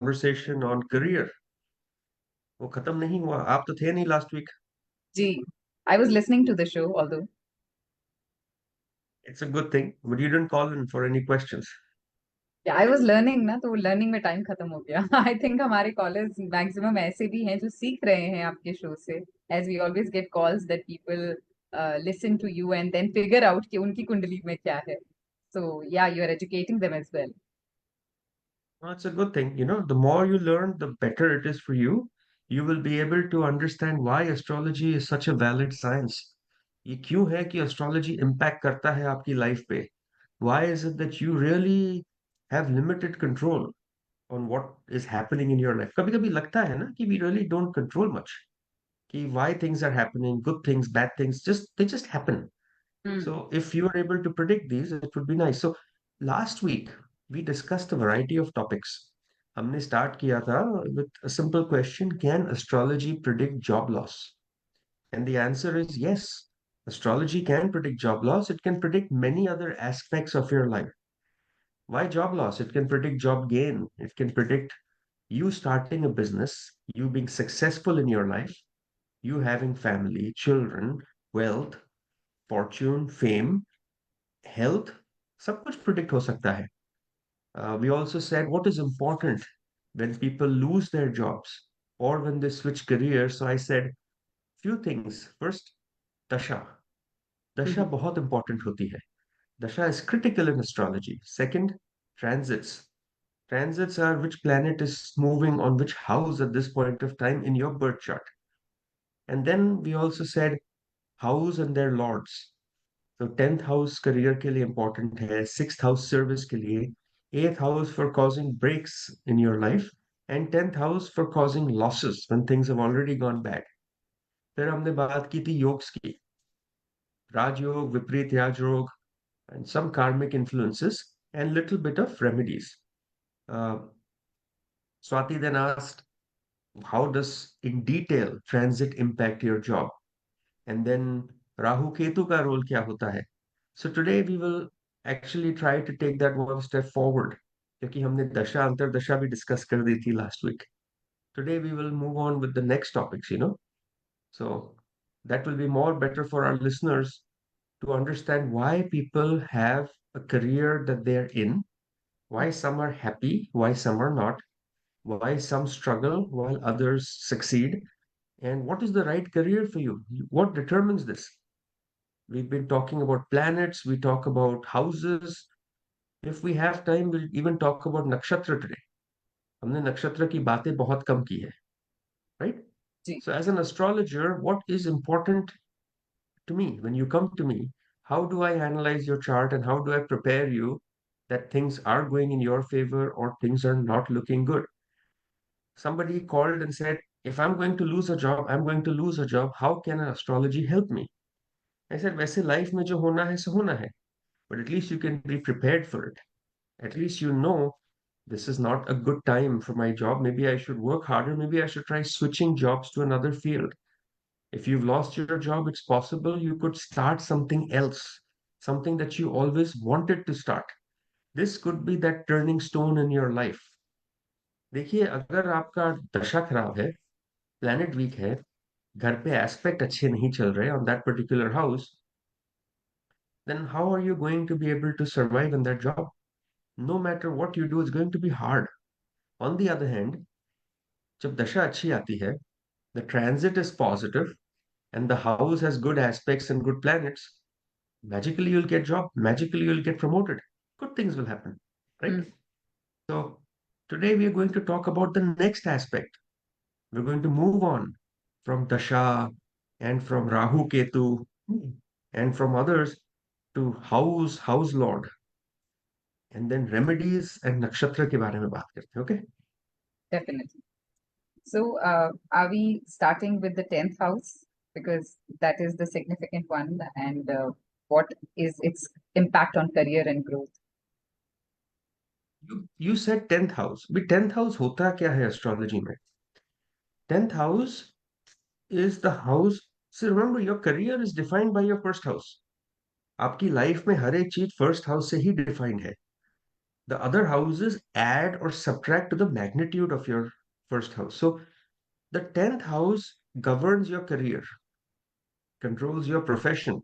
conversation on career. वो खत्म नहीं हुआ, आप तो थे नहीं last week. Gee, I was listening to the show, although. It's a good thing, but you didn't call in for any questions. Yeah, I was learning ना, तो learning में time खत्म हो गया. I think हमारे callers maximum ऐसे भी हैं जो सीख रहे हैं आपके show से. As we always get calls that people listen to you and then figure out कि उनकी कुंडली में क्या है. So yeah, you are educating them as well. Well, it's a good thing. The more you learn, the better it is for you. You will be able to understand why astrology is such a valid science. ये क्यों है कि astrology impact करता है आपकी life पे? Why is it that you really have limited control on what is happening in your life? कभी-कभी लगता है ना कि we really don't control much. कि why things are happening, good things, bad things, they just happen. Hmm. So if you are able to predict these, it would be nice. So last week we discussed a variety of topics. हमने start किया था with a simple question: Can astrology predict job loss? And the answer is yes. Astrology can predict job loss. It can predict many other aspects of your life. Why job loss? It can predict job gain. It can predict you starting a business, you being successful in your life, you having family, children, wealth, fortune, fame, health, सब कुछ predict हो सकता है. We also said what is important when people lose their jobs or when they switch careers. So I said few things. First, dasha. Dasha Mhm. बहुत important होती है. Dasha is critical in astrology. Second, transits. Transits are which planet is moving on which house at this point of time in your birth chart. And then we also said house and their lords. तो 10th house career के लिए important है, 6th house service के लिए, 8th house for causing breaks in your life, and 10th house for causing losses when things have already gone bad. फिर हमने बात की थी योग्स की, राजयोग, विपरीत राजयोग, and some karmic influences, and little bit of remedies. Uh, Swati then asked, how does in detail transit impact your job? And then Rahu Ketu का role क्या होता है? So today we will actually try to take that one step forward, क्योंकि हमने दशा अंतरदशा भी discuss कर दी थी last week. Today we will move on with the next topics. So that will be more better for our listeners to understand why people have a career that they're in, why some are happy, why some are not, why some struggle while others succeed, and what is the right career for you? What determines this? We've been talking about planets, we talk about houses. If we have time, we'll even talk about nakshatra today. हमने नक्षत्र की बातें बहुत कम की है, right? Ji. So as an astrologer, what is important to me when you come to me? How do I analyze your chart and how do I prepare you that things are going in your favor or things are not looking good? Somebody called and said, if I'm going to lose a job, I'm going to lose a job. How can an astrology help me? I said, वैसे life में जो होना है सो होना है, but at least you can be prepared for it. At least you know this is not a good time for my job. Maybe I should work harder. Maybe I should try switching jobs to another field. If you've lost your job, it's possible you could start something else, something that you always wanted to start. This could be that turning stone in your life. देखिए, अगर आपका दशा खराब है, planet week है, घर पे aspect अच्छे नहीं चल रहे on that particular house, then how are you going to be able to survive in that job? No matter what you do, it's going to be hard. On the other hand, जब दशा अच्छी आती है, the transit is positive and the house has good aspects and good planets, magically you'll get job, magically you'll get promoted. Good things will happen, right? Hmm. So today we are going to talk about the next aspect. We're going to move on from dasha and from Rahu Ketu and from others to house lord, and then remedies and nakshatra के बारे में बात करते हैं, okay? Definitely. So, are we starting with the 10th house? Because that is the significant one, and what is its impact on career and growth? You said 10th house. भी 10th house होता क्या है astrology में? 10th house is the house. So remember, your career is defined by your first house. आपकी life में हर एक चीज first house से ही डिफाइंड है. The other houses add or subtract to the magnitude of your first house. So the 10th house governs your career, controls your profession.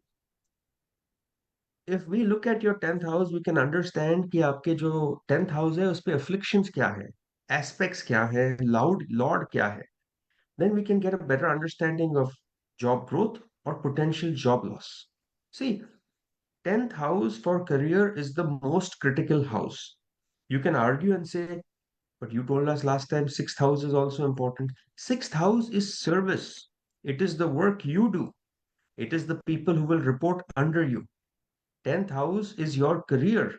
If we look at your 10th house, we can understand कि आपके जो 10th house है उस पे afflictions क्या है, aspects क्या है, lord क्या है. Then we can get a better understanding of job growth or potential job loss. See, 10th house for career is the most critical house. You can argue and say, but you told us last time 6th house is also important. 6th house is service. It is the work you do. It is the people who will report under you. 10th house is your career.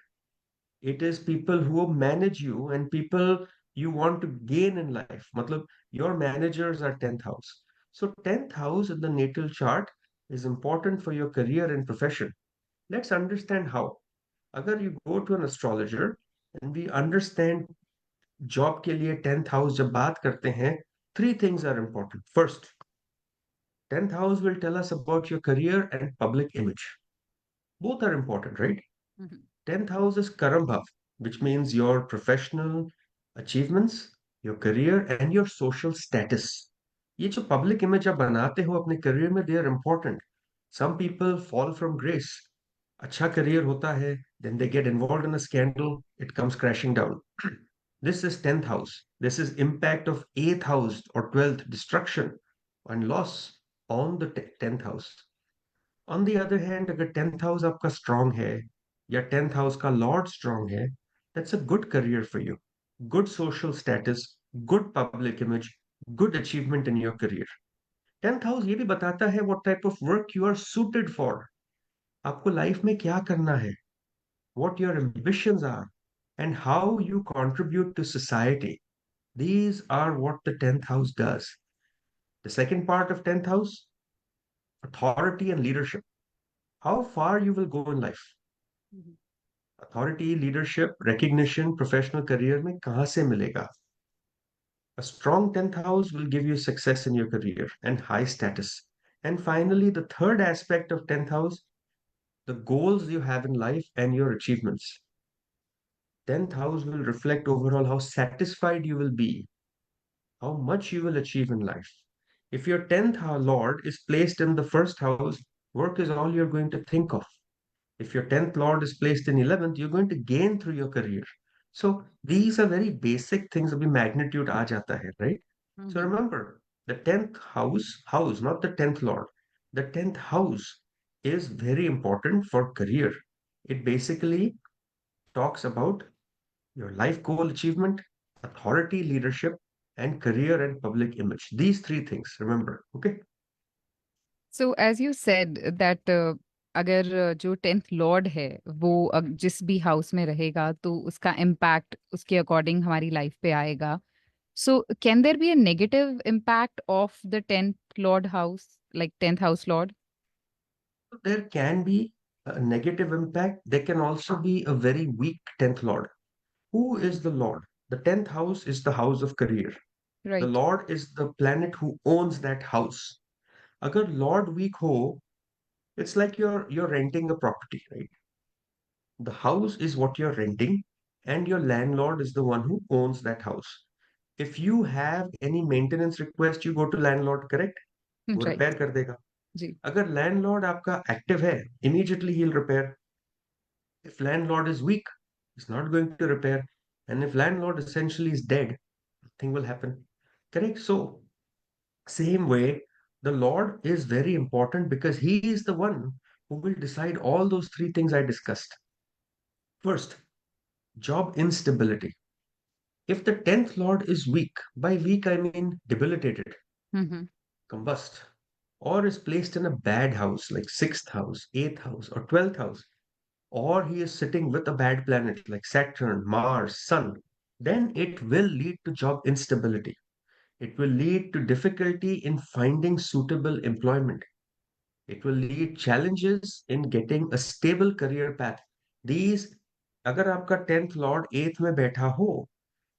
It is people who manage you and people you want to gain in life. Matlab, your managers are 10th house. So 10th house in the natal chart is important for your career and profession. Let's understand how. अगर you go to an astrologer and we understand job के लिए 10th house जब बात करते हैं, three things are important. First, 10th house will tell us about your career and public image. Both are important, right? Mhm. 10th house is Karam Bhav, which means your professional achievements, your career, and your social status. ये जो public image आप बनाते हो अपने career में, they are important. Some people fall from grace. अच्छा career होता है, then they get involved in a scandal, it comes crashing down. This is 10th house. This is impact of 8th house or 12th destruction and loss on the 10th house. On the other hand अगर 10th house आपका strong है या 10th house का lord strong है, that's a good career for you, good social status, good public image, good achievement in your career. 10th house ये भी बताता है what type of work you are suited for. आपको life में क्या करना है, what your ambitions are and how you contribute to society. These are what the 10th house does. The second part of 10th house, authority and leadership. How far you will go in life. Mhm. Authority, leadership, recognition professional career में कहाँ से मिलेगा? A strong 10th house will give you success in your career and high status. And finally, the third aspect of 10th house, the goals you have in life and your achievements. 10th house will reflect overall how satisfied you will be, how much you will achieve in life. If your 10th lord is placed in the first house, work is all you're going to think of. If your 10th lord is placed in 11th, you're going to gain through your career. So these are very basic things. Abhi magnitude aa jata hai, right? So Mhm. remember, the 10th house, not the 10th lord. The 10th house is very important for career. It basically talks about your life goal achievement, authority, leadership, and career and public image. These three things, remember, okay? So as you said that अगर जो 10th Lord है वो जिस भी house में रहेगा तो उसका इम्पैक्ट उसके अकॉर्डिंग हमारी लाइफ पे आएगा. So can there be a negative impact of the 10th lord house, like 10th house lord? So there can be a negative impact. There can also be a very weak 10th lord. Who is the Lord? The 10th house is the house of career. The Right. Lord is the planet who owns that house. Agar Lord weak ho, it's like you're renting a property, right? The house is what you're renting, and your landlord is the one who owns that house. If you have any maintenance request, you go to landlord, correct? वो Right. repair कर देगा. जी. अगर landlord आपका active है, immediately he'll repair. If landlord is weak, he's not going to repair. And if landlord essentially is dead, nothing will happen. Correct? So, same way, the Lord is very important because He is the one who will decide all those three things I discussed. First, job instability. If the 10th Lord is weak, by weak I mean debilitated, Mhm. combust, or is placed in a bad house like 6th house, 8th house, or 12th house, or he is sitting with a bad planet like Saturn, Mars, Sun, then it will lead to job instability. It will lead to difficulty in finding suitable employment. It will lead challenges in getting a stable career path. These, अगर आपका 10th lord 8th में बैठा हो,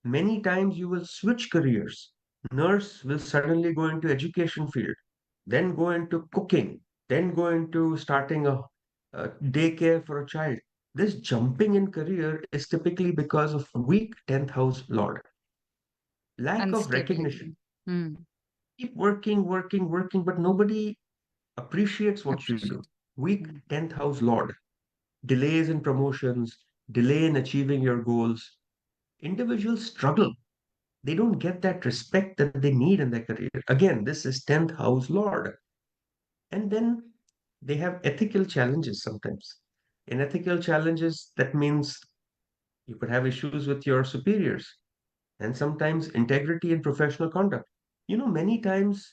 many times you will switch careers. Nurse will suddenly go into education field, then go into cooking, then go into starting a daycare for a child. this jumping in career is typically because of weak 10th house lord, lack of recognition. Instability. Hmm. Keep working, working, working, but nobody appreciates what you do. Appreciate. Weak Hmm. 10th house lord, delays in promotions, delay in achieving your goals. Individuals struggle. They don't get that respect that they need in their career. Again, this is 10th house lord. And then they have ethical challenges sometimes. In ethical challenges, that means you could have issues with your superiors and sometimes integrity in professional conduct. Many times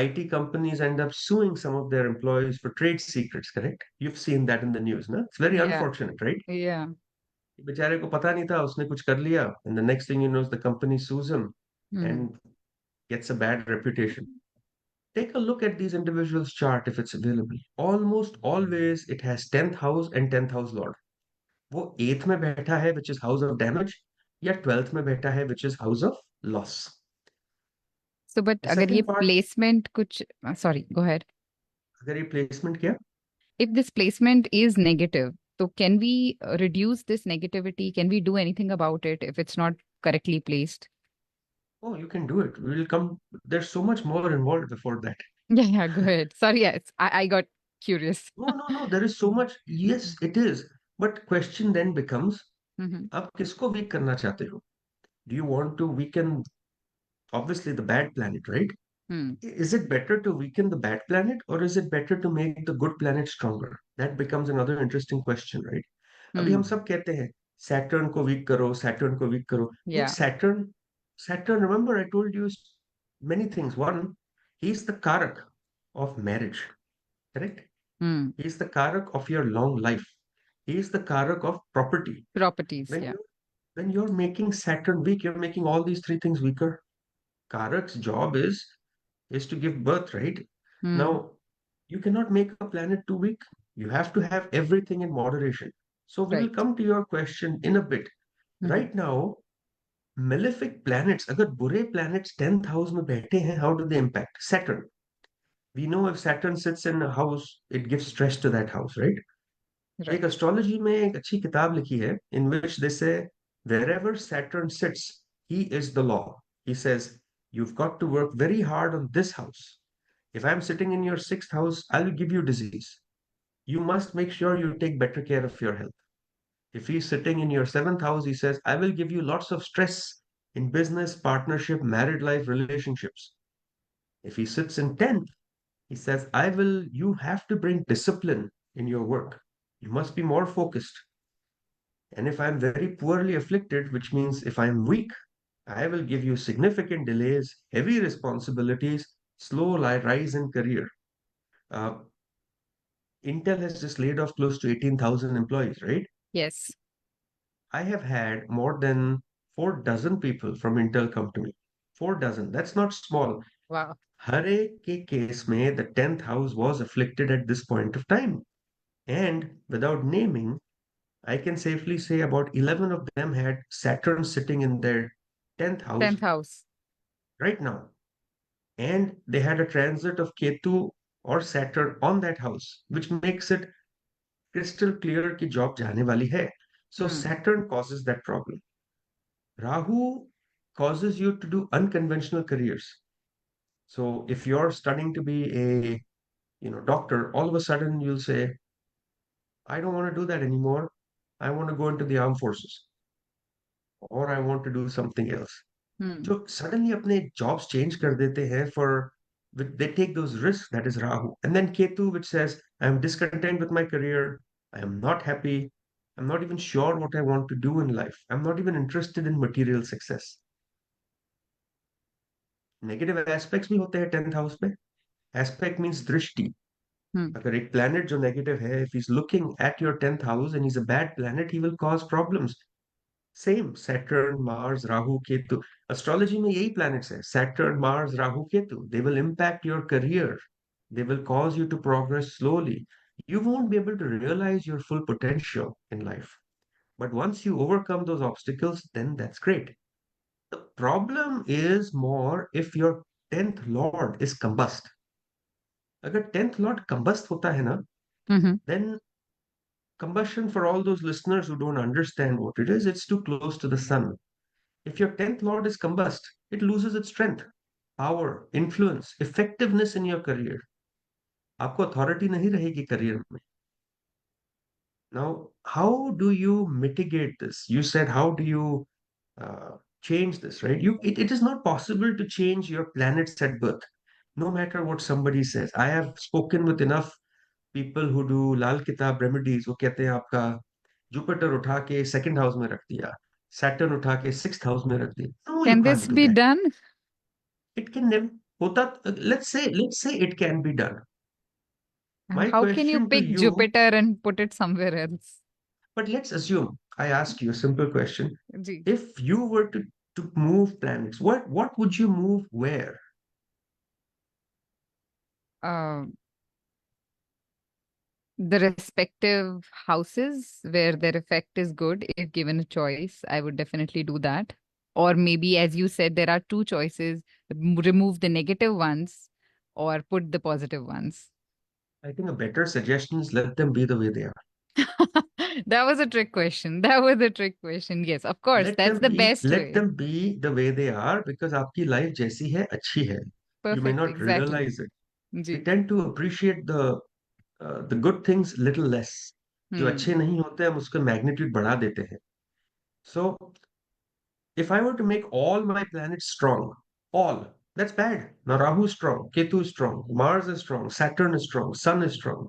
IT companies end up suing some of their employees for trade secrets, correct? You've seen that in the news, no? It's very Yeah. unfortunate, right? Yeah. बेचारे को पता नहीं था उसने कुछ कर लिया and the next thing you know is the company sues him Hmm. and gets a bad reputation. Take a look at these individuals' chart if it's available. Almost always it has 10th house and 10th house lord. वो 8th में बैठा है which is house of damage या 12th में बैठा है which is house of loss. So, but The अगर ये second part, placement कुछ sorry, go ahead. अगर ये placement किया, If this placement is negative, so can we reduce this negativity? Can we do anything about it if it's not correctly placed? oh, you can do it. We will come. There's so much more involved before that. Yeah, yeah, go ahead. Sorry, yes, I got curious. No, no, no. There is so much. Yes, it is. But question then becomes, Mm-hmm. आप किसको weak करना चाहते हो? Do you want to weaken obviously the bad planet, right? Hmm. Is it better to weaken the bad planet or is it better to make the good planet stronger? That becomes another interesting question, right? अभी हम Hmm. सब कहते हैं Saturn को week करो, Saturn को week करो. Look, Yeah. Saturn, remember I told you many things. One, he's the karak of marriage, correct? Hmm. He's the karak of your long life. He's the karak of property. Properties. When Yeah. you when you're making Saturn weak, you're making all these three things weaker. Karak's job is to give birth, right? Hmm. Now, you cannot make a planet too weak. You have to have everything in moderation. So we will Right. come to your question in a bit. Mm-hmm. Right now, malefic planets, अगर बुरे planets 10th house में बैठे हैं, how do they impact? Saturn. We know if Saturn sits in a house, it gives stress to that house, right? एक Right. astrology में एक अच्छी किताब लिखी है in which they say wherever Saturn sits, he is the law. He says you've got to work very hard on this house. If I'm sitting in your sixth house, I'll give you disease. You must make sure you take better care of your health. If he's sitting in your seventh house, he says, I will give you lots of stress in business, partnership, married life, relationships. If he sits in 10th, he says, you have to bring discipline in your work. You must be more focused. And if I'm very poorly afflicted, which means if I'm weak, I will give you significant delays, heavy responsibilities, slow rise in career. Uh, Intel has just laid off close to 18,000 employees, right? Yes. I have had more than 4 dozen people from Intel come to me. 4 dozen. That's not small. Wow. Hare ke case mein, the 10th house was afflicted at this point of time. And without naming, I can safely say about 11 of them had Saturn sitting in their 10th house 10th house. right now. And they had a transit of Ketu or Saturn on that house, which makes it crystal clear कि job जाने वाली है. So Hmm. Saturn causes that problem. Rahu causes you to do unconventional careers. So if you're studying to be a doctor, all of a sudden you'll say, I don't want to do that anymore. I want to go into the armed forces or I want to do something else. Hmm. जो suddenly अपने jobs change कर देते हैं they take those risks, that is Rahu. And then Ketu, which says, I'm discontent with my career, I am not happy, I'm not even sure what I want to do in life, I'm not even interested in material success. Negative aspects भी होते हैं 10th house में. Aspect means दृष्टि. Hmm. अगर एक planet जो negative है, if he's looking at your 10th house and he's a bad planet, he will cause problems. Same Saturn, Mars, Rahu, Ketu. Astrology में यही प्लैनेट्स है, Saturn, Mars, Rahu, Ketu. They will impact your career. They will cause you to progress slowly. You won't be able to realize your full potential in life. But once you overcome those obstacles, then that's great. The problem is more if your 10th lord is combust. अगर 10th lord combust होता है ना, Mm-hmm. then Combustion, for all those listeners who don't understand what it is, it's too close to the sun. If your 10th lord is combust, it loses its strength, power, influence, effectiveness in your career. आपको authority नहीं रहेगी career में. Now, how do you mitigate this? You said, how do you change this, right? It is not possible to change your planets at birth, no matter what somebody says. I have spoken with enough people who do लाल किताब remedies. वो कहते हैं आपका Jupiter उठा के second house में रख दिया, सैटर्न उठा के सिक्स्थ हाउस में रख दिया. No, you Can can't this do be that. done? It can never. होता. Let's say it can be done. My How can you question to pick you, Jupiter and put it somewhere else? but let's assume I ask you a simple question. Ji. If you were to move planets, what would you move where? Uh, the respective houses where their effect is good, if given a choice, I would definitely do that. Or maybe, as you said, there are two choices: remove the negative ones or put the positive ones. I think a better suggestion is let them be the way they are. That was a trick question. That was a trick question. Yes, of course, Let that's them the be, best let way. them be the way they are, because आपकी life जैसी है अच्छी है. You may Perfect, not exactly. realize it. We Ji. tend to appreciate the good things little less. जो अच्छे Hmm. नहीं होते हम उसका magnitude बढ़ा देते हैं. So if I were to make all my planets strong, all, that's bad. Now Rahu is strong, Ketu is strong, Mars is strong, Saturn is strong, Sun is strong.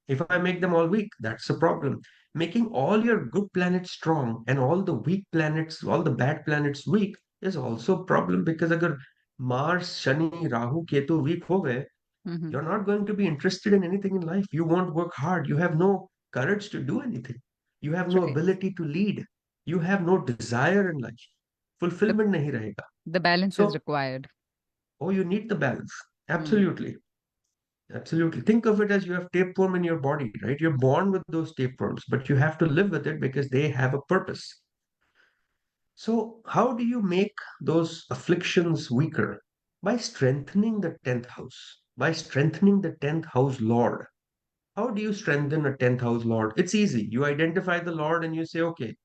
If I make them all weak, that's a problem. Making all your good planets strong and all the weak planets, all the bad planets weak is also a problem, because अगर Mars, Shani, Rahu, Ketu weak हो गए, Hmm. you're not going to be interested in anything in life. You won't work hard. You have no courage to do anything. You have no Right. ability to lead. You have no desire in life. The Fulfillment nahi rahega. the balance is So, required. oh, you need the balance. Hmm. Absolutely. Absolutely. Think of it as you have tapeworm in your body, right? You're born with those tapeworms, but you have to live with it because they have a purpose. So, how do you make those afflictions weaker? By strengthening the 10th house, by strengthening the 10th house Lord. How do you strengthen a 10th house Lord? It's easy. You identify the Lord and you say, okay,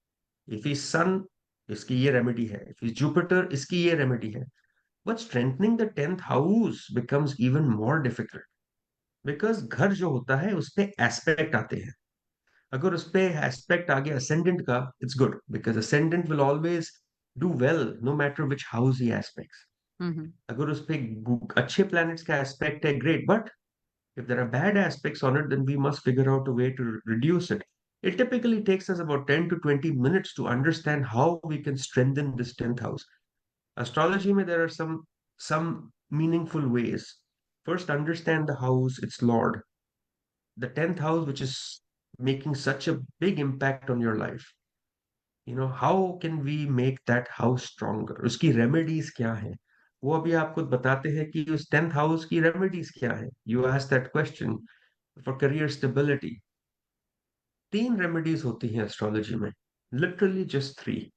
if he's Sun, इसकी ये remedy है. If he's Jupiter, इसकी ये remedy है. But strengthening the 10th house becomes even more difficult. Because घर जो होता है उस पे aspect आते हैं. अगर उस पे aspect आ गया ascendant का, it's good. Because ascendant will always do well no matter which house he aspects. Hmm. अगर उस पे अच्छे planets का aspect है, great. But if there are bad aspects on it, then we must figure out a way to reduce it. It typically takes us about 10 to 20 minutes to understand how we can strengthen this 10th house. Astrology, mein, there are some meaningful ways. First, understand the house, its lord. The 10th house, which is making such a big impact on your life. How can we make that house stronger? उसकी remedies क्या हैं? वो अभी आपको बताते हैं कि उस 10th house की remedies क्या है. You asked that question for career stability. 3 remedies होती हैं एस्ट्रोलॉजी में. Literally just 3.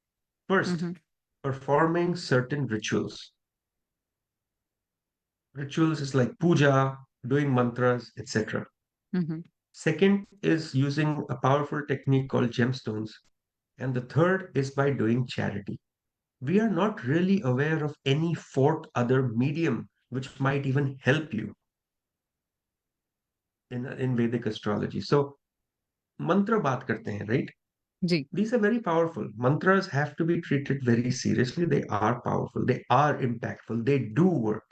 First, Hmm. performing certain rituals. Rituals is like puja, doing mantras, etc. Hmm. Second is using a powerful technique called gemstones. And the third is by doing charity. We are not really aware of any fourth other medium which might even help you in Vedic astrology. So, mantra बात करते हैं, right? Ji. These are very powerful. Mantras have to be treated very seriously. They are powerful. They are impactful. They do work.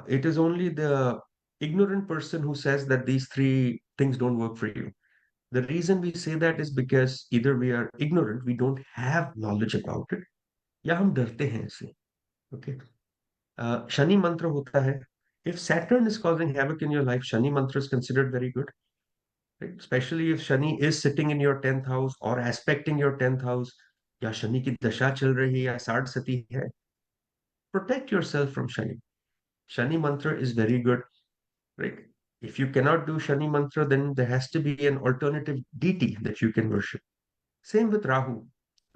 It is only the ignorant person who says that these 3 things don't work for you. The reason we say that is because either we are ignorant, we don't have knowledge about it, या हम डरते हैं इससे. Okay. Shani mantra होता है. If Saturn is causing havoc in your life, Shani mantra is considered very good. Right? Especially if Shani is sitting in your 10th house or aspecting your 10th house, या शनि की दशा चल रही है या साढ़ सती है, protect yourself from Shani. Shani mantra is very good, right? If you cannot do Shani mantra, then there has to be an alternative deity that you can worship. Same with Rahu.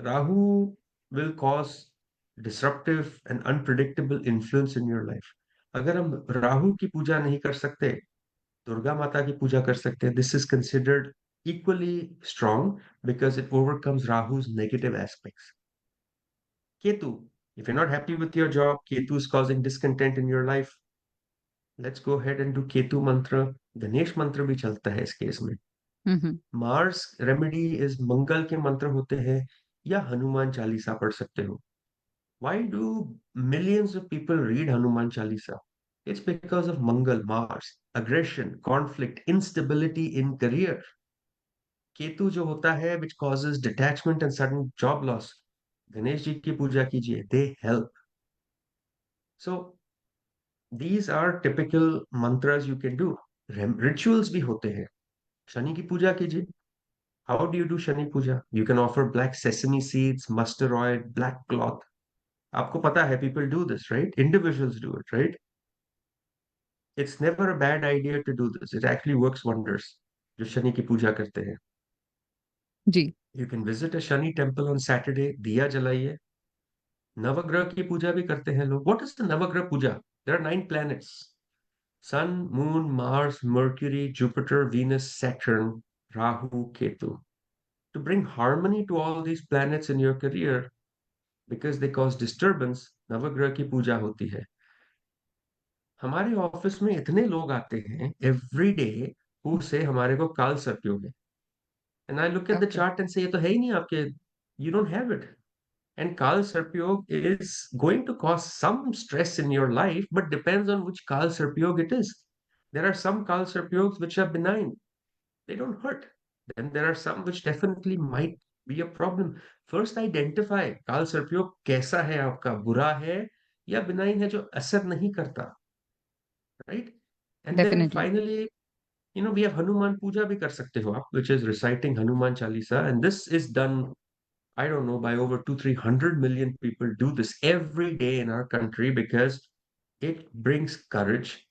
Rahu will cause disruptive and unpredictable influence in your life. अगर हम राहु की पूजा नहीं कर सकते, दुर्गा माता की पूजा कर सकते हैं. This is considered equally strong because it overcomes Rahu's negative aspects. Ketu, if you're not happy with your job, Ketu is causing discontent in your life. Let's go ahead and do Ketu mantra. Ganesh mantra भी चलता है इस case में. Mm-hmm. Mars remedy is मंगल के मंत्र होते हैं या हनुमान चालीसा पढ़ सकते हो. Why do millions of people read Hanuman Chalisa? It's because of Mangal, Mars, aggression, conflict, instability in career. Ketu जो होता है which causes detachment and sudden job loss. Ganesh ji की पूजा कीजिए, they help. So these are typical mantras you can do. Rituals भी होते हैं. शनि की पूजा कीजिए. How do you do Shani Puja? You can offer black sesame seeds, mustard oil, black cloth. आपको पता है, people do this, right? Individuals do it, right? It's never a bad idea to do this. It actually works wonders. जो शनि की पूजा करते हैं. जी. You can visit a Shani temple on Saturday. दिया जलाइए. नवग्रह की पूजा भी करते हैं लोग. What is the नवग्रह पूजा? There are 9 planets. Sun, Moon, Mars, Mercury, Jupiter, Venus, Saturn, Rahu, Ketu. To bring harmony to all these planets in your career, because they cause disturbance, नवग्रह की पूजा होती है. हमारे ऑफिस में इतने लोग आते हैं एवरी डे हु से हमारे को काल सर्पयोग है. And I look at the Okay. Chart and से ये तो है ही नहीं आपके. You don't have it. And काल सर्पयोग is going to cause some stress in your life, but depends on which kal sarpyog it is. There are some kal sarpyogs which are benign, they don't hurt. Then there are some which definitely might be a problem. First identify काल सर्पयोग कैसा है, आपका बुरा है या benign है जो असर नहीं करता, right? And then Definitely. finally, we have Hanuman Puja भी कर सकते हो आप, which is reciting Hanuman Chalisa, and this is done, I don't know, by over 200-300 million people do this every day in our country because it brings courage,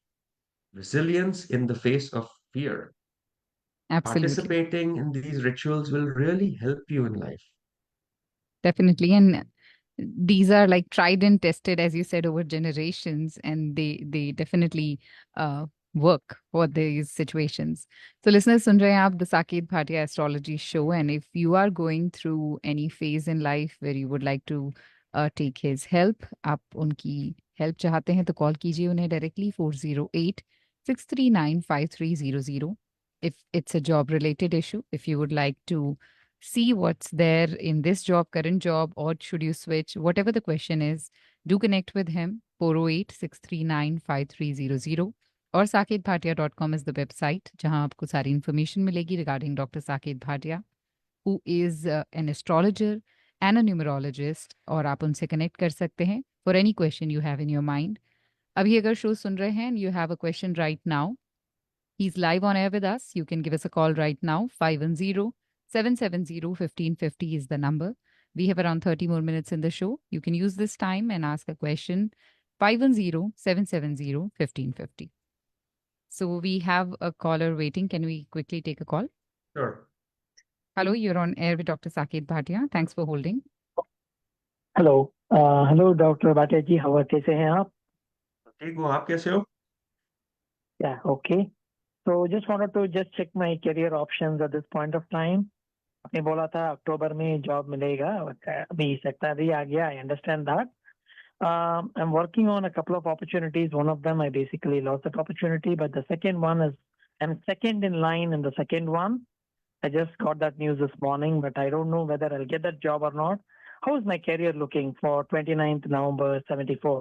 resilience in the face of fear. Absolutely. Participating in these rituals will really help you in life. Definitely. And these are like tried and tested, as you said, over generations, and they definitely uh, work for these situations. So listeners, सुन रहे हैं आप the Saket Bhatia Astrology Show, and if you are going through any phase in life where you would like to take his help, आप उनकी help चाहते हैं तो call कीजिए उन्हें directly 408-639-5300. If it's a job related issue, if you would like to see what's there in this job, current job, or should you switch, whatever the question is, do connect with him. 408-639-5300 और saketbhatia.com is the website जहां आपको सारी information मिलेगी regarding Dr. Saket Bhatia, who is an astrologer and a numerologist, और आप उनसे connect कर सकते हैं for any question you have in your mind. अभी अगर शो सुन रहे हैं and you have a question right now, he's live on air with us. You can give us a call right now. 510-770-1550 is the number. We have around 30 more minutes in the show. You can use this time and ask a question. 510-770-1550. So we have a caller waiting. Can we quickly take a call? Sure. Hello, you're on air with Dr. Saket Bhatia. Thanks for holding. Hello hello doctor Bhatia ji, हवा कैसे हैं आप? ठीक हूँ, आप कैसे हो? Yeah okay. So just wanted to just check my career options at this point of time. आपने बोला था अक्टूबर में जॉब मिलेगा, अभी सितंबर ही आ गया. I understand that. I am working on a couple of opportunities. One of them I basically lost that opportunity, but the second one is I am second in line in the second one. I just got that news this morning, but I don't know whether I'll get that job or not. How is my career looking for 29th November 74?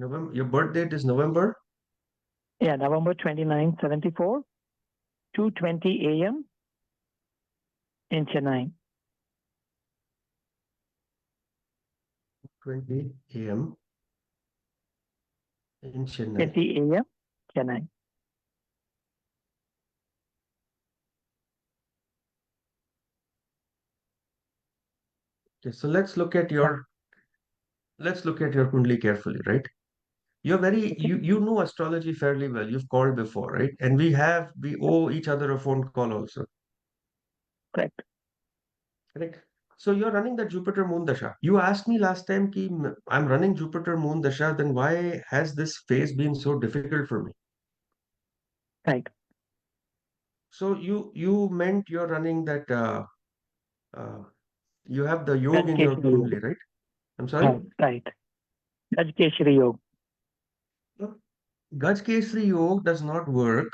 November, your birth date is November? Yeah, November 29th, 74, 2:20 a.m. in Chennai. 20 a.m. in Chennai. 20 a.m. Chennai. Okay, so let's look at your kundli carefully, right? Okay. You know astrology fairly well. You've called before, right? And we owe each other a phone call also, Correct. correct? So you're running the Jupiter Moon Dasha. You asked me last time ki I'm running Jupiter Moon Dasha, then why has this phase been so difficult for me? Right. So you meant you're running that uh, you have the yoga in your Gajkeshari Yoga. kundli, right? I'm sorry. Right. Gajkeshari Yoga. No, Gaj Kesari Yoga does not work.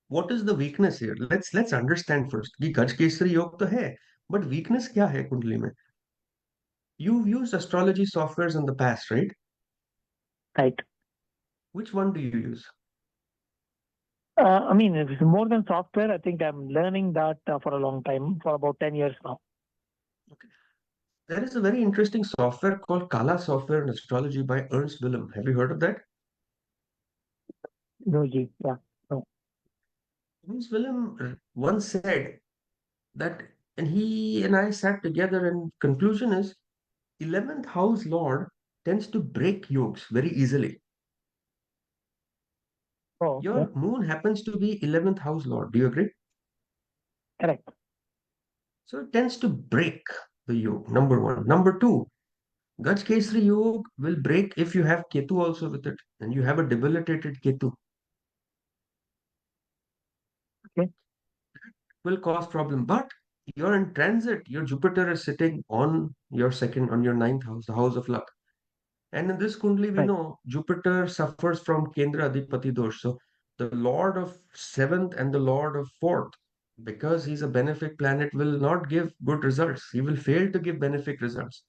What is the weakness here? Let's understand first. कि Gaj Kesari Yoga तो है, but weakness क्या है कुंडली में? You've used astrology softwares in the past, right? Right. Which one do you use? I mean, it's more than software. I think I'm learning that for a long time, for about 10 years now. Okay. There is a very interesting software called Kala Software in Astrology by Ernst Willem. Have you heard of that? No, Ji. Yeah. No. Ernst Willem once said that, and he and I sat together, and conclusion is 11th house lord tends to break yokes very easily. Oh, okay. Your moon happens to be 11th house lord. Do you agree? Correct. So it tends to break the yoke, number one. Number two, Gaj Kesri yoke will break if you have Ketu also with it, and you have a debilitated Ketu. Okay. Will cause problem. But you're in transit. Your Jupiter is sitting on your second, on your ninth house, the house of luck. And in this Kundli, we Right. know Jupiter suffers from Kendra Adhipati dosh. So the Lord of seventh and the Lord of fourth, because he's a benefic planet, will not give good results. He will fail to give benefic results.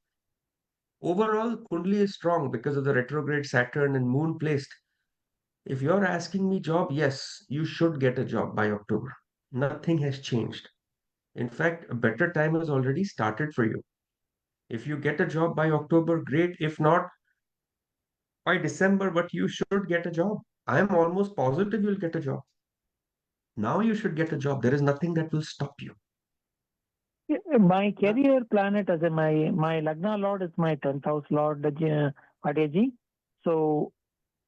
Overall, Kundli is strong because of the retrograde Saturn and Moon placed. If you're asking me job, yes, you should get a job by October. Nothing has changed. In fact, a better time has already started for you. If you get a job by October, great. If not, by December, but you should get a job. I am almost positive you'll get a job. Now you should get a job. There is nothing that will stop you. My Now, career planet, as in my Lagna Lord, is my 10th house Lord, Bhatia. So,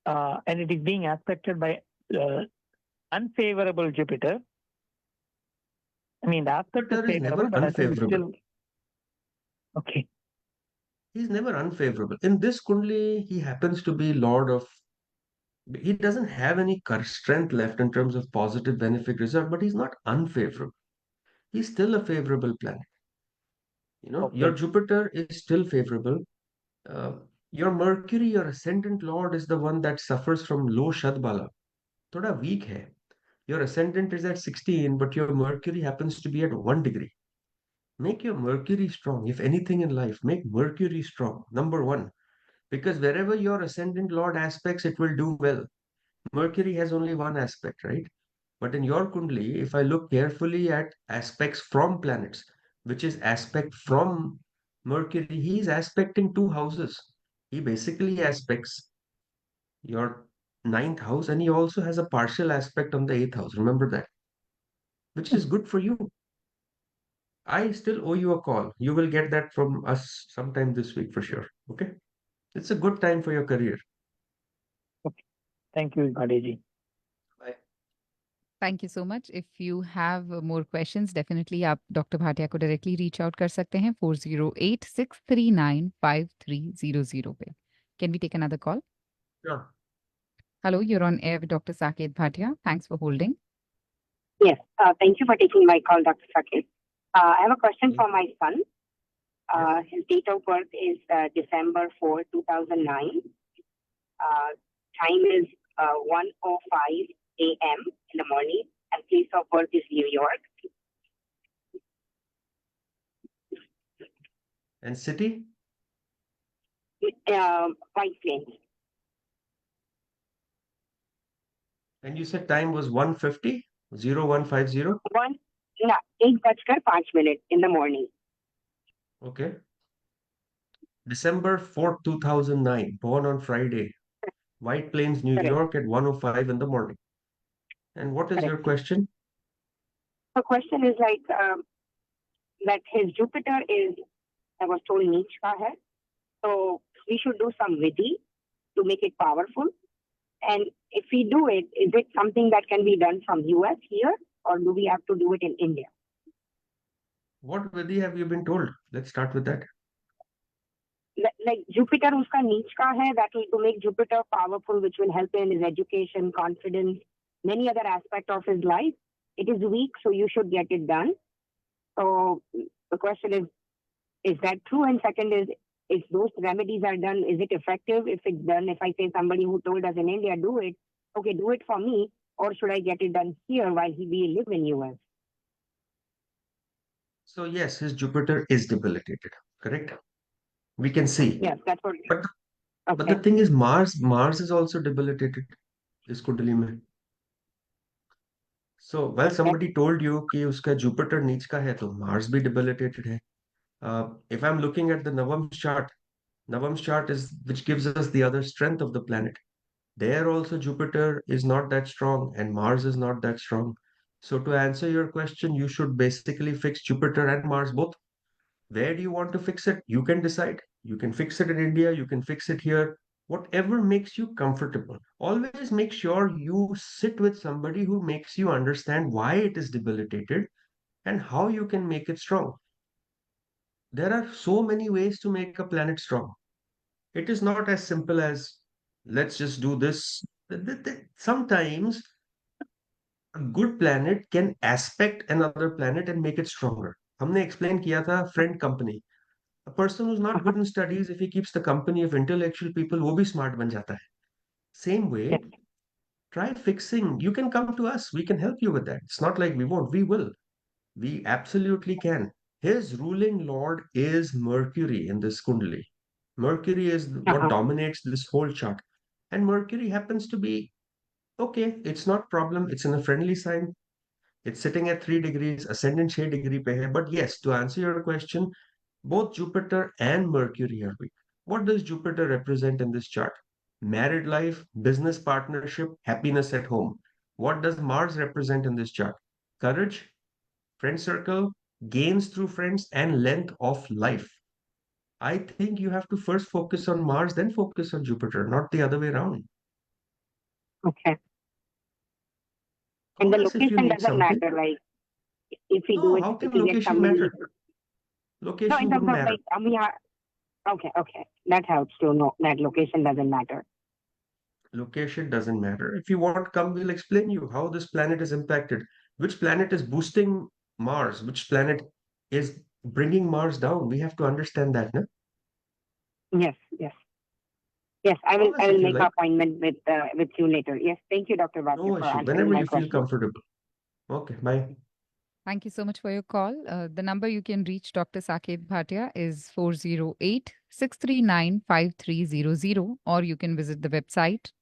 and it is being aspected by unfavorable Jupiter. I mean, the aspect is Jupiter is favorable, never but I think it's unfavorable. still okay. He's never unfavorable. In this Kundli, he happens to be Lord of. He doesn't have any strength left in terms of positive benefic result, but he's not unfavorable. He's still a favorable planet. Your Okay. Jupiter is still favorable. Uh, your Mercury, your ascendant Lord, is the one that suffers from low Shadbala. थोड़ा weak है. Your ascendant is at 16, but your Mercury happens to be at 1 degree. Make your Mercury strong. If anything in life, make Mercury strong. Number one, because wherever your ascendant Lord aspects, it will do well. Mercury has only one aspect, right? But in your Kundli, if I look carefully at aspects from planets, which is aspect from Mercury, he is aspecting two houses. He basically aspects your ninth house, and he also has a partial aspect on the eighth house. Remember that, which is good for you. I still owe you a call. You will get that from us sometime this week for sure. Okay? It's a good time for your career. Okay. Thank you, Bhatia. Bye. Thank you so much. If you have more questions, definitely आप doctor Bhatia को directly reach out कर सकते हैं 4086395300 पे. Can we take another call? Sure. Hello, you're on air with Dr. Saket Bhatia. Thanks for holding. Yes, thank you for taking my call, Dr. Saket. I have a question Yes. for my son. Yes. His date of birth is December 4, 2009. Time is 1:05 a.m. in the morning, and place of birth is New York. And city? White Plains. And you said time was 1:50? 0150? 8:05 in the morning. Okay. December 4th, 2009. Born on Friday. White Plains, New Correct. York at 1:05 in the morning. And what is your Correct. question? The question is like that his Jupiter is, I was told, Neech ka hai. So we should do some vidhi to make it powerful. And if we do it, is it something that can be done from US here, or do we have to do it in India? What Vidhi have you been told? Let's start with that. Like Jupiter uska Neech ka hai, that will to make Jupiter powerful, which will help in his education, confidence, many other aspects of his life. it is weak, so you should get it done. So the question is that true? And second is, if those remedies are done, is it effective? If it's done, if I say somebody who told us in India, do it, okay, do it for me, or should I get it done here while we live in US? So yes, his Jupiter is debilitated, correct? We can see. Yes, that's what. But but the Okay. thing is, Mars is also debilitated, इस कुंडली में. So well, Okay. somebody told you कि उसका Jupiter नीच का है, तो Mars भी debilitated है. If I'm looking at the Navam's chart is which gives us the other strength of the planet. There also Jupiter is not that strong and Mars is not that strong. So to answer your question, you should basically fix Jupiter and Mars both. Where do you want to fix it? You can decide. You can fix it in India, you can fix it here, whatever makes you comfortable. Always make sure you sit with somebody who makes you understand why it is debilitated and how you can make it strong. There are so many ways to make a planet strong. It is not as simple as let's just do this. Sometimes a good planet can aspect another planet and make it stronger. हमने explain किया था friend company. A person who's not good in studies, if he keeps the company of intellectual people, वो भी smart बन जाता है. Same way, Yes. try fixing. You can come to us. We can help you with that. It's not like we won't. We will. We absolutely can. His ruling lord is Mercury in this Kundali. Mercury is what Uh-huh. dominates this whole chart. And Mercury happens to be okay, it's not problem. It's in a friendly sign. It's sitting at 3 degrees, ascendant 6 degree pe hai. But yes, to answer your question, both Jupiter and Mercury are weak. What does Jupiter represent in this chart? Married life, business partnership, happiness at home. What does Mars represent in this chart? Courage, friend circle, gains through friends, and length of life. I think you have to first focus on Mars, then focus on Jupiter, not the other way around. Okay. And Call the us if you location need doesn't something. matter. Like if we do No, it, how if can we get location somebody. matter? No, Location in don't terms of matter. like, okay. That helps to know that location doesn't matter. Location doesn't matter. If you want, come, we'll explain you how this planet is impacted. Which planet is boosting Mars? Which planet is bringing Mars down? We have to understand that, no? Yes, yes. Yes, I will. Call us I if will you make an like. appointment with you later. Yes, thank you, Dr. Bhatia, No for issue. answering Whenever my you feel question. comfortable. Okay, bye. Thank you so much for your call. The number you can reach Dr. Saket Bhatia is 408-639-5300, or you can visit the website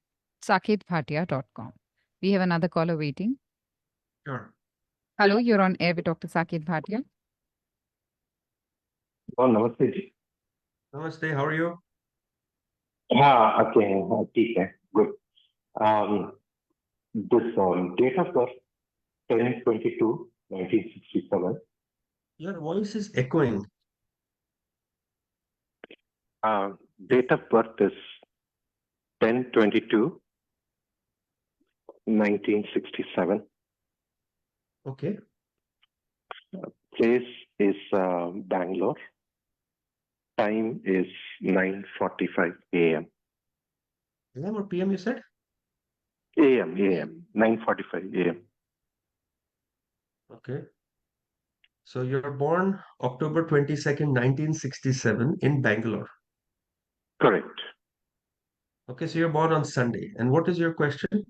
saketbhatia.com. We have another caller waiting. Sure. Hello, you're on air with Dr. Saket Bhatia. Oh, namaste ji. Namaste, how are you? हाँ, okay, हाँ, ठीक है, good. This date of birth 10/22/1967. Your voice is echoing. Date of birth is 10/22/1967. Okay. Place is Bangalore. Time is 9:45 a.m. AM or PM you said? A.m. 9:45 a.m. Okay. So you're born October 22nd, 1967 in Bangalore. Correct. Okay, so you're born on Sunday. And what is your question?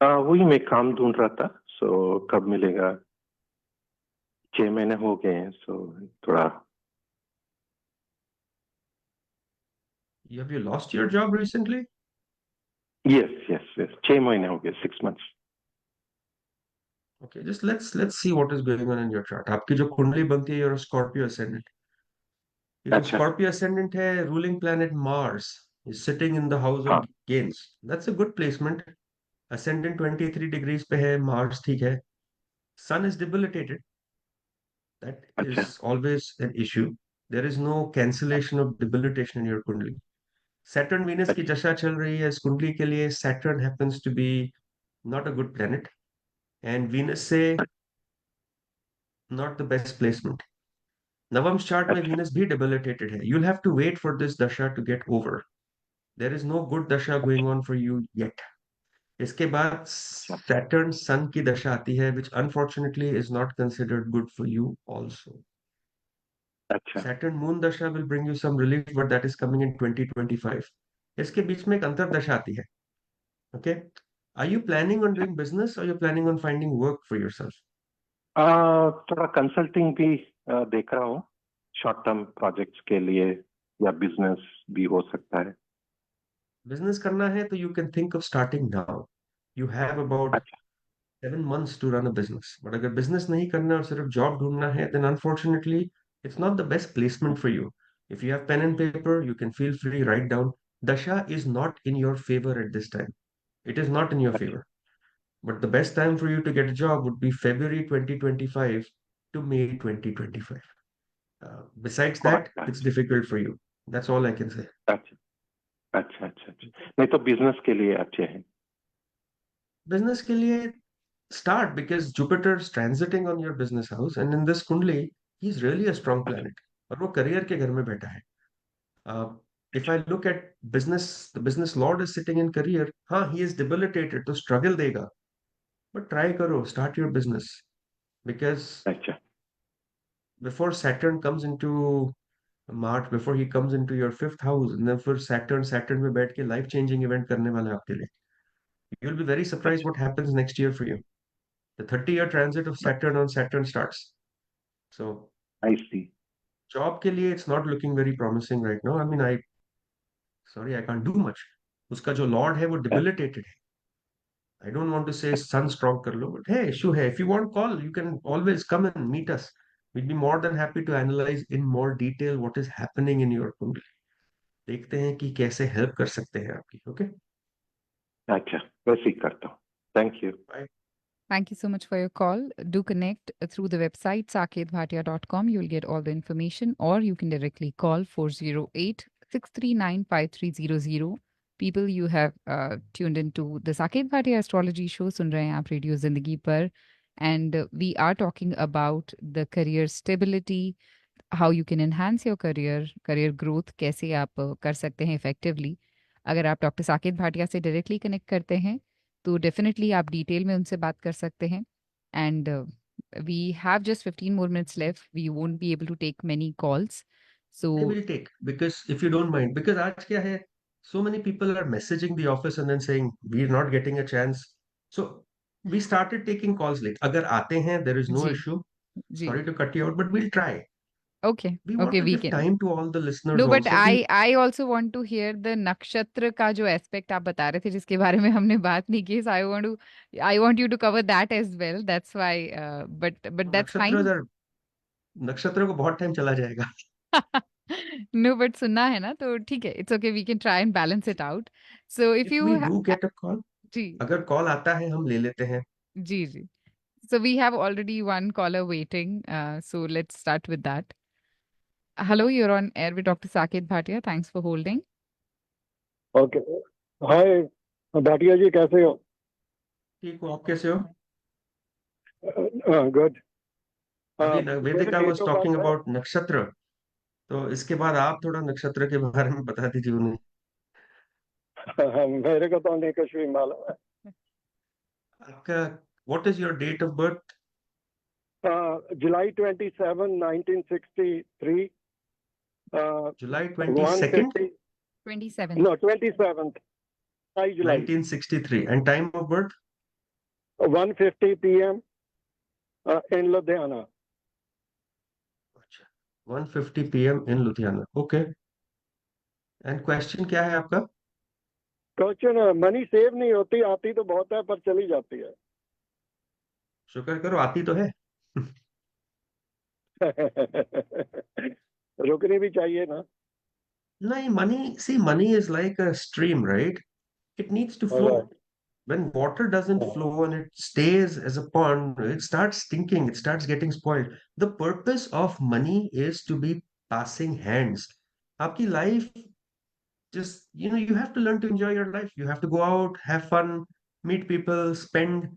वही मैं काम ढूंढ रहा था, so कब मिलेगा? 6 महीने हो गए हैं, so थोड़ा. Have you lost your job recently? Yes. 6 महीने हो गए, 6 months. Okay, just let's see what is going on in your chart. आपकी जो कुंडली बनती है, you're a Scorpio ascendant. ये जो अच्छा. Scorpio ascendant है, ruling planet Mars is sitting in the house हाँ. of gains. That's a good placement. Ascendant 23 degrees पे है, Mars ठीक है. Sun is debilitated. That अच्छा. is always an issue. There is no cancellation of debilitation in your कुंडली. Saturn Venus की अच्छा. दशा चल रही है इस कुंडली के लिए. Saturn happens to be not a good planet. And Venus से not the best placement. Navam's chart में अच्छा. Venus भी debilitated है. You'll have to wait for this dasha to get over. There is no good dasha going on for you yet. इसके बाद Saturn सन की दशा आती है, which unfortunately is not considered good for you also. अच्छा Saturn moon dasha will bring you some relief, but that is coming in 2025. इसके बीच में एक अंतर दशा आती है. Okay. Are you planning on doing business or you're planning on finding work for yourself? थोड़ा consulting भी देख रहा हूँ, शॉर्ट टर्म प्रोजेक्ट्स के लिए, या बिजनेस भी हो सकता है। Business करना है तो you can think of starting now. You have about अच्छा 7 months to run a business. But अगर business नहीं करना और सिर्फ job ढूंढना है, then unfortunately it's not the best placement for you. If you have pen and paper, you can feel free, write down. Dasha is not in your favor at this time. It is not in your अच्छा favor. But the best time for you to get a job would be February 2025 to May 2025. Besides that, अच्छा it's difficult for you. That's all I can say. अच्छा अच्छा अच्छा अच्छा, नहीं तो business के लिए अच्छे हैं। Business के लिए start because Jupiter's transiting on your business house, and in this Kundli, he's really a strong अच्छा planet. और वो career के घर में बैठा है. Uh, if I look at business, the business lord is sitting in career. हाँ, he is debilitated, तो struggle देगा. But try करो, start your business because अच्छा before Saturn comes into March, before he comes into your fifth house, and then for Saturn में बैठ के life changing event करने वाला है आपके लिए. You'll be very surprised अच्छा, what happens next year for you. The 30-year transit of Saturn on Saturn starts. So I C. job के लिए it's not looking very promising right now. I mean, I can't do much. उसका जो lord है वो debilitated है. I don't want to say sun strong कर लो, but hey, issue है. If you want call, you can always come and meet us. We'd be more than happy to analyze in more detail what is happening in your कुंडली. देखते हैं कि कैसे help कर सकते हैं आपकी. Okay? अच्छा वैसे ही करता हूँ, thank you. Bye. Thank you so much for your call. Do connect through the website saketbhatia.com. You'll get all the information, or you can directly call 408 639 5300. People, you have tuned into the Saket Bhatia Astrology Show. सुन रहे हैं आप radio जिंदगी पर, and we are talking about the career stability, how you can enhance your career growth, कैसे आप कर सकते हैं effectively. अगर आप डॉक्टर साकेत भाटिया से डायरेक्टली कनेक्ट करते हैं तो डेफिनेटली आप डिटेल में उनसे बात कर सकते हैं. And we have just 15 more minutes left. We won't be able to take many calls. So They will take because if you don't mind, because आज क्या है, so many people are messaging the office and then saying we're not getting a chance. So we started taking calls late. अगर आते हैं, there is no जी issue. जी Sorry to cut you out, but we'll try. Okay We want okay to we give can. time to all the listeners no but also. We I also want to hear the nakshatra का जो aspect आप बता रहे थे जिसके बारे में हमने बात नहीं की. I want you to cover that as well. That's why. But that's नक्षत्र फाइन. नक्षत्र को बहुत टाइम चला जाएगा. नो बट सुनना है ना तो ठीक है. It's okay, we can try and balance it out. So if If we you. do get a call, जी अगर कॉल आता है हम ले लेते हैं. जी जी. So we have already one caller waiting. So let's start with that. Hello, you're on air with Dr. Saket Bhatia. Thanks for holding. Okay hi Bhatia ji, कैसे हो? ठीक हो, आप कैसे हो? गुड। अभी मेरे वेदिका date was of talking birth है अबाउट नक्षत्र, तो इसके बाद आप थोड़ा नक्षत्र के बारे में बता दीजिए उन्हें. मेरे को तो नहीं कुछ भी मालूम है। आपका what is your date of birth? July 27 1963 July 22nd 150 27th. No 27th July 1963 and time of birth? 150 PM in Ludhiana. अच्छा, 1:50 PM in Ludhiana. Okay. And question क्या है आपका? क्वेश्चन, मनी सेव नहीं होती, आती तो बहुत है पर चली जाती है। शुक्र करो आती तो है. रुकनी भी चाहिए ना। नहीं, money is like a stream, right? It needs to flow. When water doesn't flow and it stays as a pond, it starts stinking, it starts getting spoiled. The purpose of money is to be passing hands. आपकी life, just, you have to learn to enjoy your life. You have to go out, have fun, meet people, spend,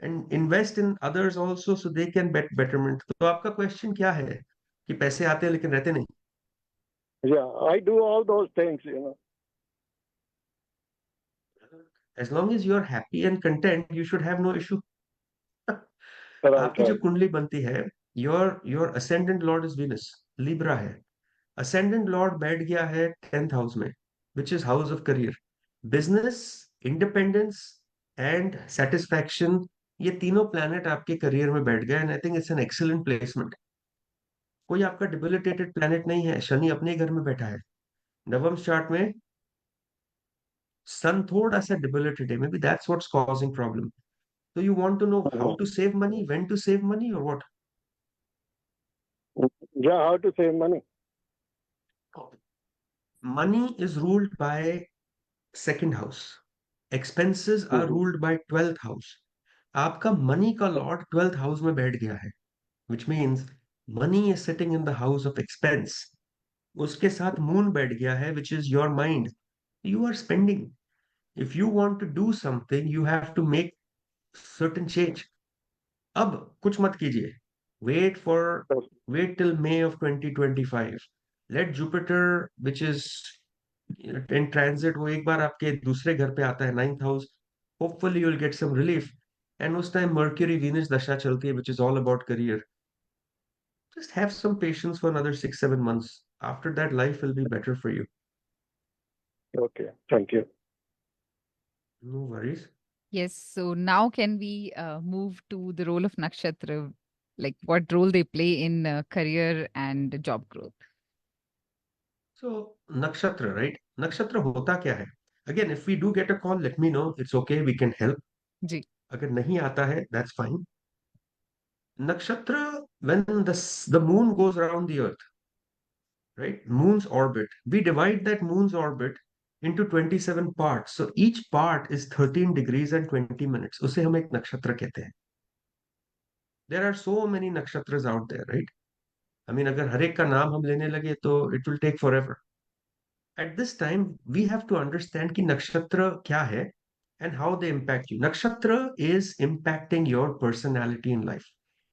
and invest in others also so they can get betterment. तो आपका question क्या है कि पैसे आते हैं लेकिन रहते नहीं? Yeah, I do all those things, you know. As long as you're happy and content, you should have no issue. Right, आपकी जो right. कुंडली बनती है, your ascendant lord is Venus, Libra है. Ascendant lord बैठ गया है 10th house में, which is house of career. Business, independence and satisfaction, ये तीनों planet आपके career में बैठ गए, and I think it's an excellent placement. कोई आपका debilitated planet नहीं है, शनि अपने ही घर में बैठा है. नवम चार्ट में sun थोड़ा सा debilitated है, maybe that's what's causing problem. So you want to know how Mhm. to save money, when to save money, or what? Yeah, how to save money? Money is ruled by second house. Expenses are Mhm. ruled by 12th house. आपका money का lord 12th house में बैठ गया है, which means money is sitting in the house of expense. उसके साथ moon बैठ गया है, which is your mind. You are spending. If you want to do something, you have to make certain change. अब कुछ मत कीजिए. Wait for wait till May of 2025. Let Jupiter, which is in transit, वो एक बार आपके दूसरे घर पे आता है, 9th house. Hopefully you'll get some relief. And उस time Mercury Venus दशा चलती है, which is all about career. Just have some patience for another 6-7 months. After that, life will be better for you. Okay, thank you. No worries. Yes. So now can we move to the role of nakshatra, like what role they play in career and job growth? So, nakshatra, right? Nakshatra hota kya hai? Again, if we do get a call, let me know. It's okay. We can help. जी. अगर नहीं आता है, that's fine. Nakshatra, when the moon goes around the earth, right? Moon's orbit. We divide that moon's orbit into 27 parts. So each part is 13 degrees and 20 minutes. उसे हम एक नक्षत्र कहते हैं. There are so many nakshatras out there, right? I mean, अगर हर एक का नाम हम लेने लगे तो it will take forever. At this time, we have to understand कि नक्षत्र क्या है and how they impact you. नक्षत्र is impacting your personality in life.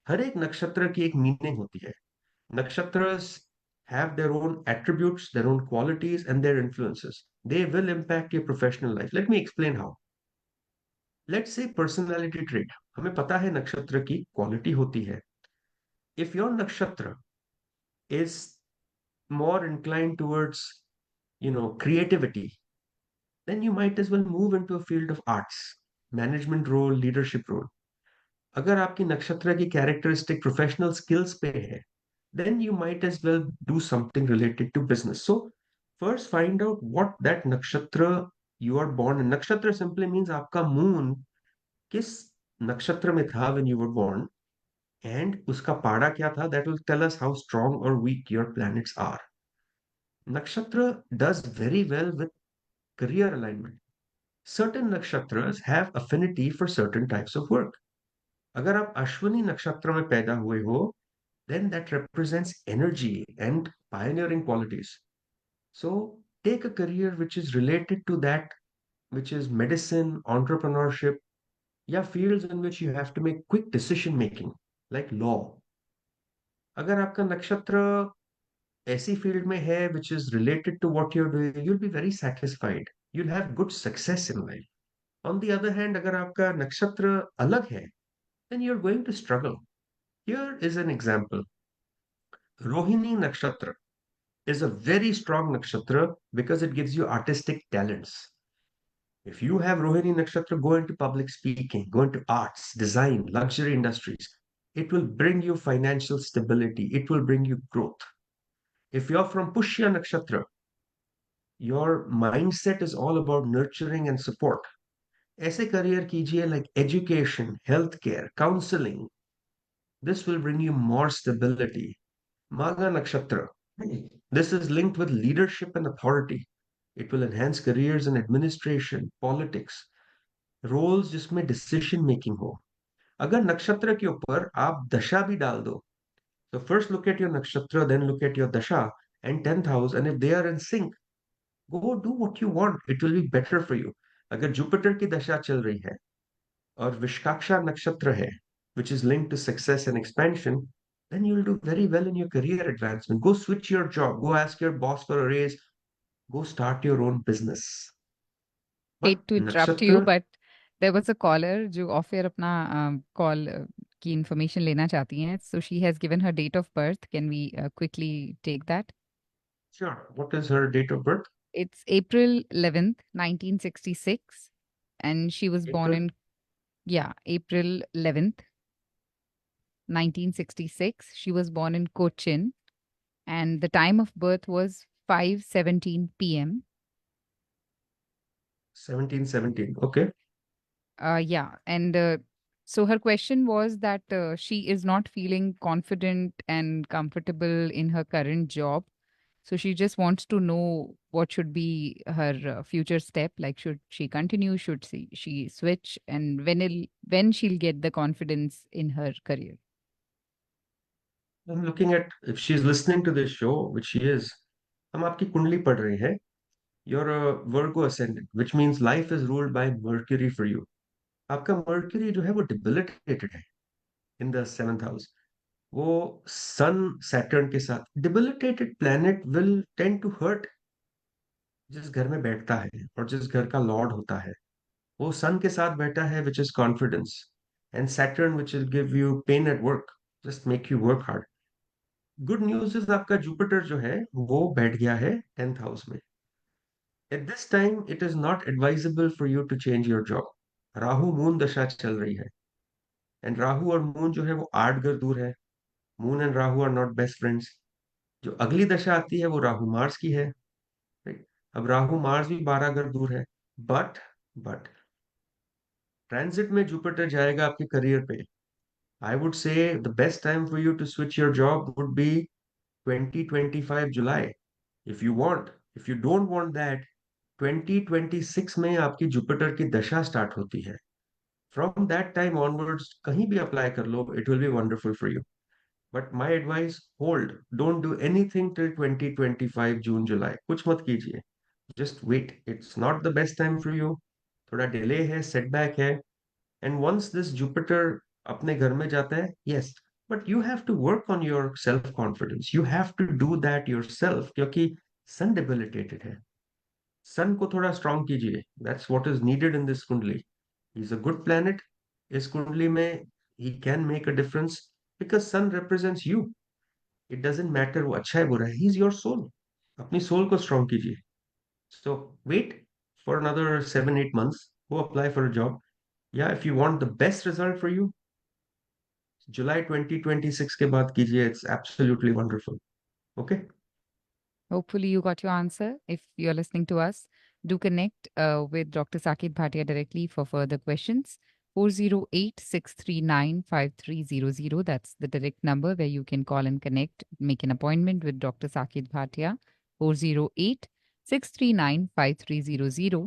हर एक नक्षत्र की एक मीनिंग होती है. Nakshatras have their own attributes, their own qualities, and their influences. They will impact your professional life. Let me explain how. Let's say personality trait. हमें पता है नक्षत्र की quality होती है. If your nakshatra is more inclined towards, creativity, then you might as well move into a field of arts, management role, leadership role. अगर आपकी नक्षत्र की कैरेक्टरिस्टिक प्रोफेशनल स्किल्स पे है, then you might as well do something related to business. So first find out what that nakshatra you are born in. Nakshatra simply means आपका moon किस नक्षत्र में था when you were born, and उसका पाड़ा क्या था, that will tell us how strong or weak your planets are. Nakshatra does very well with career alignment. Certain nakshatras have affinity for certain types of work. अगर आप अश्विनी नक्षत्र में पैदा हुए हो, then that represents energy and pioneering qualities. So take a career which is related to that, which is medicine, entrepreneurship, या fields in which you have to make quick decision making, like law. अगर आपका नक्षत्र ऐसी field में है which is related to what you're doing, you'll be very satisfied. You'll have good success in life. On the other hand, अगर आपका नक्षत्र अलग है, then you're going to struggle. Here is an example. Rohini Nakshatra is a very strong nakshatra because it gives you artistic talents. If you have Rohini Nakshatra, go into public speaking, go into arts, design, luxury industries. It will bring you financial stability. It will bring you growth. If you're from Pushya Nakshatra, your mindset is all about nurturing and support. ऐसे career कीजिए like education, healthcare, counseling. This will bring you more stability. Maga Nakshatra. This is linked with leadership and authority. It will enhance careers in administration, politics, roles जिसमें decision making हो. अगर नक्षत्र के ऊपर आप दशा भी डाल दो, so first look at your nakshatra, then look at your dasha and 10th house, and if they are in sync, go do what you want. It will be better for you. अगर Jupiter की दशा चल रही है और विशाखा नक्षत्र है, which is linked to success and expansion, then you'll do very well in your career advancement. Go switch your job. Go ask your boss for a raise. Go start your own business. Hate to interrupt you, नक्षत्र but there was a caller जो off air अपना call की information लेना चाहती हैं. So she has given her date of birth. Can we quickly take that? Sure. What is her date of birth? It's April 11th, 1966, and she was born April. in April 11th, 1966. She was born in Cochin, and the time of birth was 5:17 p.m. 1717. Okay. And so her question was that she is not feeling confident and comfortable in her current job. So she just wants to know what should be her future step. Like, should she continue? Should she switch? And when she'll get the confidence in her career? I'm looking at if she's listening to this show, which she is. हम आपकी कुंडली पढ़ रहे हैं. You're a Virgo ascendant, which means life is ruled by Mercury for you. आपका Mercury जो है वो debilitated है in the seventh house. वो Sun Saturn के साथ debilitated planet will tend to hurt जिस घर में बैठता है और जिस घर का लॉर्ड होता है. वो सन के साथ बैठा है which is confidence and Saturn which will give you pain at work, just make you work hard. Good news is आपका जुपिटर जो है वो बैठ गया है 10th हाउस में. At this time it is not advisable for you to change your job. Rahu moon दशा चल रही है एंड राहु और मून जो है वो 8 घर दूर है. Moon and Rahu are not best friends. जो अगली दशा आती है वो राहु मार्स की है. राइट. अब राहु मार्स भी 12 घर दूर है. बट ट्रांजिट में जुपिटर जाएगा आपके करियर पे. I would say the best time for you to switch your job would be 2025 July. If you want. If you don't want that, 2026 में आपकी जुपिटर की दशा स्टार्ट होती है. फ्रॉम दैट टाइम ऑनवर्ड्स कहीं भी अप्लाई कर लो, it will be wonderful for you. But my advice, hold, don't do anything till 2025 June July. कुछ मत कीजिए. Just wait. It's not the best time for you. थोड़ा डिले है, setback है. एंड वंस दिस जुपिटर अपने घर में जाता है, yes, but you have to work on your self confidence. You have to do that yourself, क्योंकि sun debilitated है. सन को थोड़ा स्ट्रांग कीजिए. That's what is needed in this kundli. He is a good planet. इस कुंडली में he can make a difference because sun represents you. It doesn't matter वो अच्छा है बुरा है, ही इज योर सोल. अपनी सोल को स्ट्रांग कीजिए. So wait for another 7-8 months. Go apply for a job. Yeah, if you want the best result for you, जुलाई 2026 के बाद कीजिए. It's absolutely wonderful. Okay. Hopefully, you got your answer. If you're listening to us, do connect with Dr. Saket Bhatia directly for further questions. 408-639-5300. That's the direct number where you can call and connect, make an appointment with Dr. Saket Bhatia. 408-639-5300.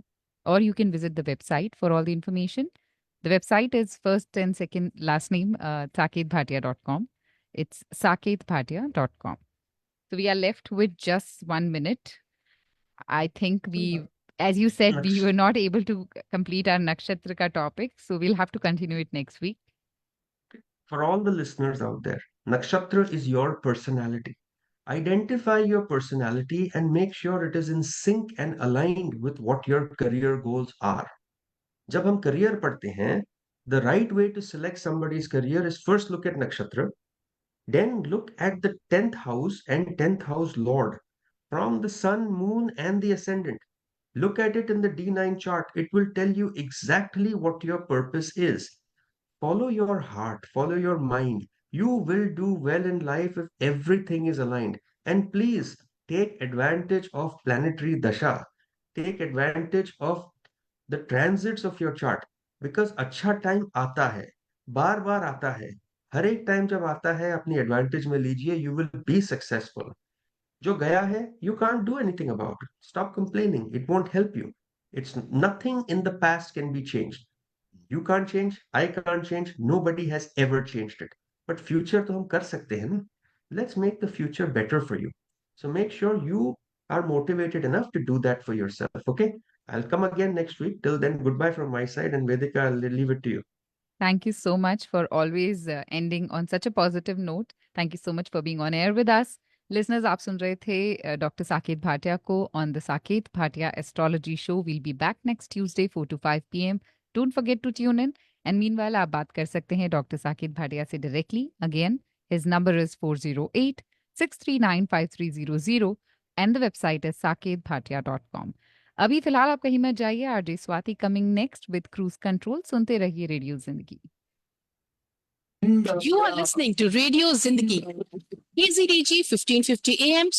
Or you can visit the website for all the information. The website is first and second last name, saketbhatia.com. It's saketbhatia.com. So we are left with just 1 minute. I think as you said, we were not able to complete our Nakshatra ka topic. So we'll have to continue it next week. For all the listeners out there, Nakshatra is your personality. Identify your personality and make sure it is in sync and aligned with what your career goals are. जब हम career पढ़ते हैं, the right way to select somebody's career is first look at Nakshatra, then look at the 10th house and 10th house lord from the sun, moon, and the ascendant. Look at it in the D9 chart. It will tell you exactly what your purpose is. Follow your heart, follow your mind. You will do well in life if everything is aligned. And please take advantage of planetary dasha. Take advantage of the transits of your chart. Because अच्छा time आता है, बार बार आता है. हर एक time जब आता है अपनी एडवांटेज में लीजिए. You will be successful. जो गया है, you can't do anything about it. Stop complaining. It won't help you. It's nothing in the past can be changed. You can't change, I can't change, nobody has ever changed it. But future तो हम कर सकते हैं ना. Let's make the future better for you. So make sure you are motivated enough to do that for yourself. Okay? I'll come again next week. Till then, goodbye from my side, and Vedika, I'll leave it to you. Thank you so much for always ending on such a positive note. Thank you so much for being on air with us. Listeners, आप सुन रहे थे doctor Saket Bhatia को on the Saket Bhatia astrology show. We'll be back next Tuesday 4 to 5 PM. Don't forget to tune in. And meanwhile आप बात कर सकते हैं डॉक्टर साकेत भाटिया से directly. Again, his number is 408-639-5300 and the website is saketbhatia.com. अभी फिलहाल आप कहीं मत जाइए. RJ Swati coming next with cruise control. सुनते रहिए रेडियो जिंदगी. You are listening to Radio Zindagi, KZDG 1550 AM.